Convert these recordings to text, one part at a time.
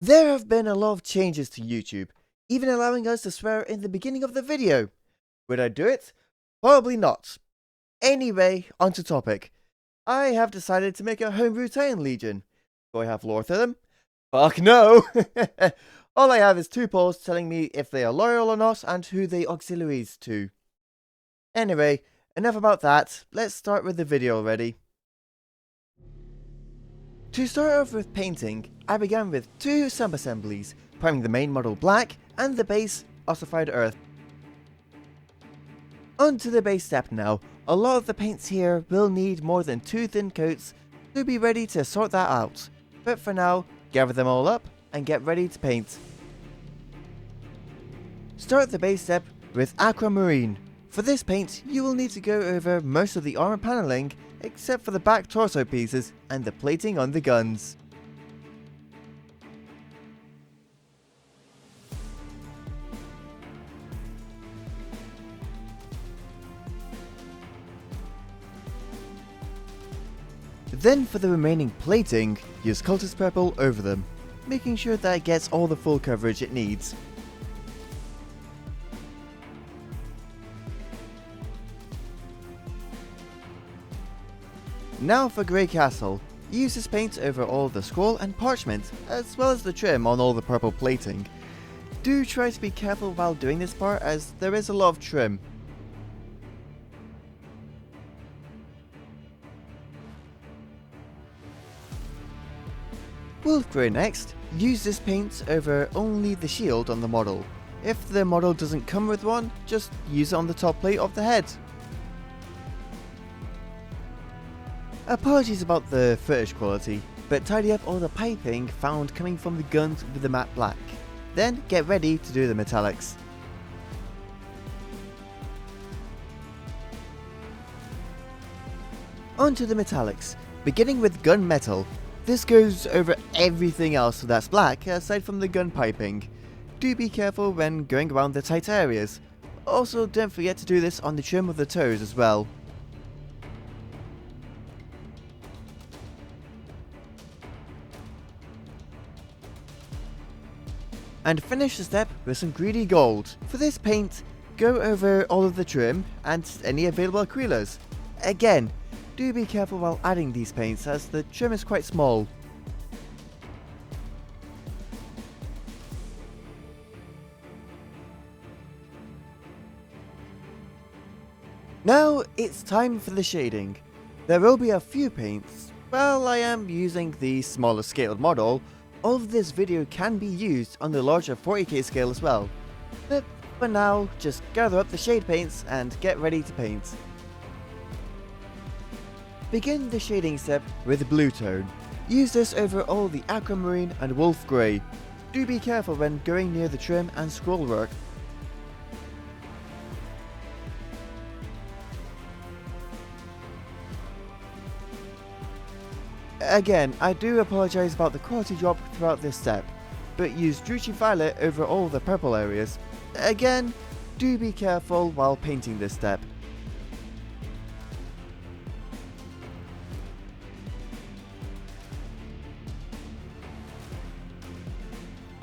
There have been a lot of changes to YouTube, even allowing us to swear in the beginning of the video. Would I do it? Probably not. Anyway, onto topic. I have decided to make a Homebrew Titan Legion. Do I have lore to them? Fuck no! All I have is 2 polls telling me if they are loyal or not and who they auxiliaries to. Anyway, enough about that, let's start with the video already. To start off with painting, I began with 2 sub-assemblies, priming the main model black and the base ossified earth. Onto the base step now. A lot of the paints here will need more than 2 thin coats, so be ready to sort that out. But for now, gather them all up and get ready to paint. Start the base step with aquamarine. For this paint, you will need to go over most of the armor paneling except for the back torso pieces and the plating on the guns. Then for the remaining plating, use cultist purple over them, making sure that it gets all the full coverage it needs. Now for Grey Castle, use this paint over all the scroll and parchment, as well as the trim on all the purple plating. Do try to be careful while doing this part as there is a lot of trim. Wolf Grey next, use this paint over only the shield on the model. If the model doesn't come with one, just use it on the top plate of the head. Apologies about the footage quality, but tidy up all the piping found coming from the guns with the matte black. Then get ready to do the metallics. Onto the metallics, beginning with gun metal. This goes over everything else that's black aside from the gun piping. Do be careful when going around the tight areas. Also don't forget to do this on the trim of the toes as well. And finish the step with some greedy gold. For this paint, go over all of the trim and any available acrylas. Again, do be careful while adding these paints as the trim is quite small. Now it's time for the shading. There will be a few paints. While I am using the smaller scaled model, all of this video can be used on the larger 40k scale as well. But for now, just gather up the shade paints and get ready to paint. Begin the shading step with blue tone. Use this over all the aquamarine and wolf grey. Do be careful when going near the trim and scroll work. Again, I do apologise about the quality drop throughout this step, but use Druchii Violet over all the purple areas. Again, do be careful while painting this step.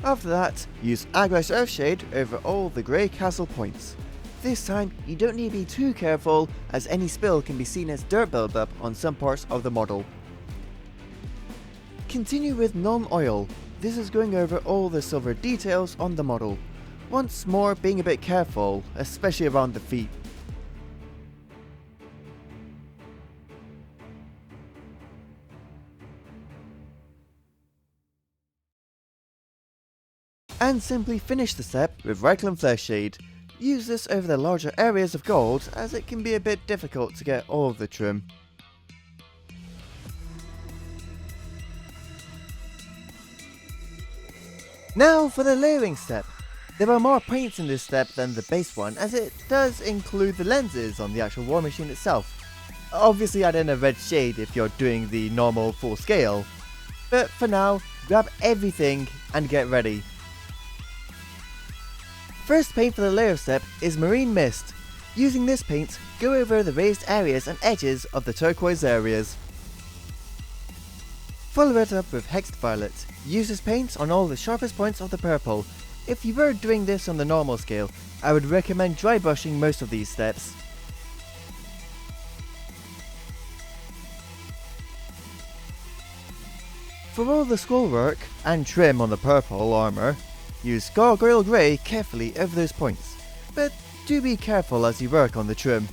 After that, use Aggress Earthshade over all the Grey Castle points. This time, you don't need to be too careful as any spill can be seen as dirt buildup on some parts of the model. Continue with non-oil. This is going over all the silver details on the model. Once more being a bit careful, especially around the feet. And simply finish the step with Reikland Flesh Shade. Use this over the larger areas of gold as it can be a bit difficult to get all of the trim. Now for the layering step. There are more paints in this step than the base one as it does include the lenses on the actual war machine itself. Obviously add in a red shade if you're doing the normal full scale, but for now, grab everything and get ready. First paint for the layer step is Marine Mist. Using this paint, go over the raised areas and edges of the turquoise areas. Follow it up with Hexed Violet. Use this paint on all the sharpest points of the purple. If you were doing this on the normal scale, I would recommend dry brushing most of these steps. For all the scrollwork and trim on the purple armour, use Gargoyle Grey carefully over those points, but do be careful as you work on the trim.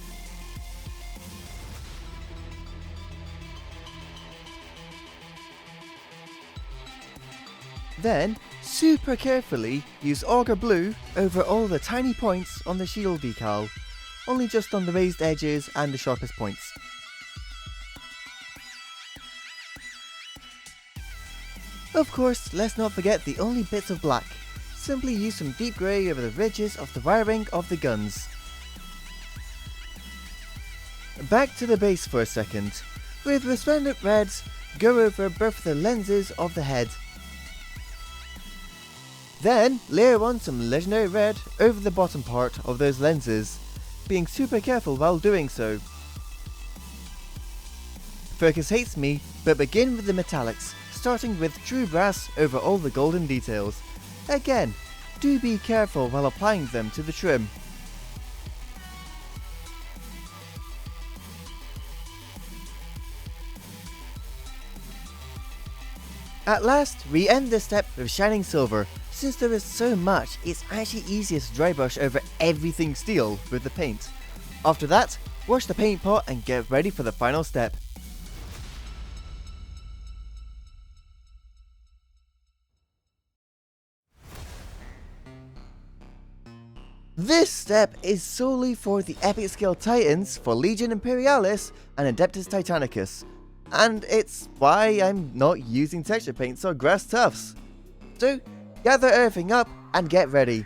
Then, super carefully use Auger Blue over all the tiny points on the shield decal, only just on the raised edges and the sharpest points. Of course, let's not forget the only bits of black. Simply use some deep grey over the ridges of the wiring of the guns. Back to the base for a second. With resplendent reds, go over both the lenses of the head. Then, layer on some legendary red over the bottom part of those lenses, being super careful while doing so. Focus hates me, but begin with the metallics, starting with true brass over all the golden details. Again, do be careful while applying them to the trim. At last, we end this step with shining silver. Since there is so much, it's actually easier to dry brush over everything steel with the paint. After that, wash the paint pot and get ready for the final step. This step is solely for the epic scale titans for Legion Imperialis and Adeptus Titanicus, and it's why I'm not using texture paints or grass tufts. So, gather everything up and get ready.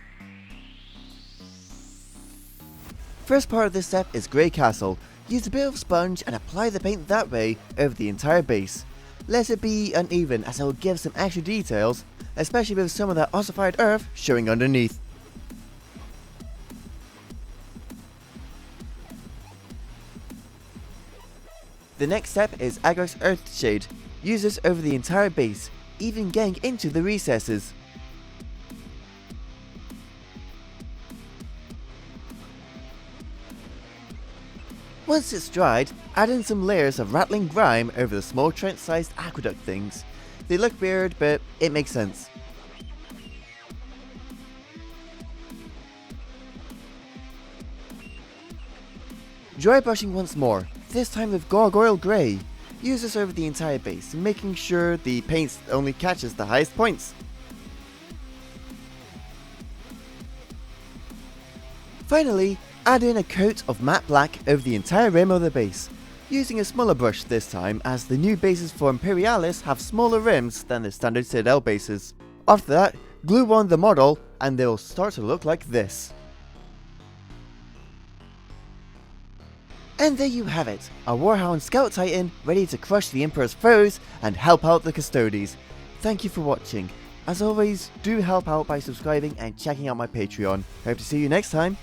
First part of this step is Grey Castle. Use a bit of sponge and apply the paint that way over the entire base. Let it be uneven as it will give some extra details, especially with some of that ossified earth showing underneath. The next step is Agros Earthshade. Use this over the entire base, even getting into the recesses. Once it's dried, add in some layers of rattling grime over the small trench-sized aqueduct things. They look weird, but it makes sense. Dry brushing once more, this time with Gargoyle Grey. Use this over the entire base, making sure the paint only catches the highest points. Finally, add in a coat of matte black over the entire rim of the base, using a smaller brush this time as the new bases for Imperialis have smaller rims than the standard Citadel bases. After that, glue on the model and they will start to look like this. And there you have it, a Warhound Scout Titan ready to crush the Emperor's foes and help out the Custodes. Thank you for watching. As always, do help out by subscribing and checking out my Patreon. Hope to see you next time.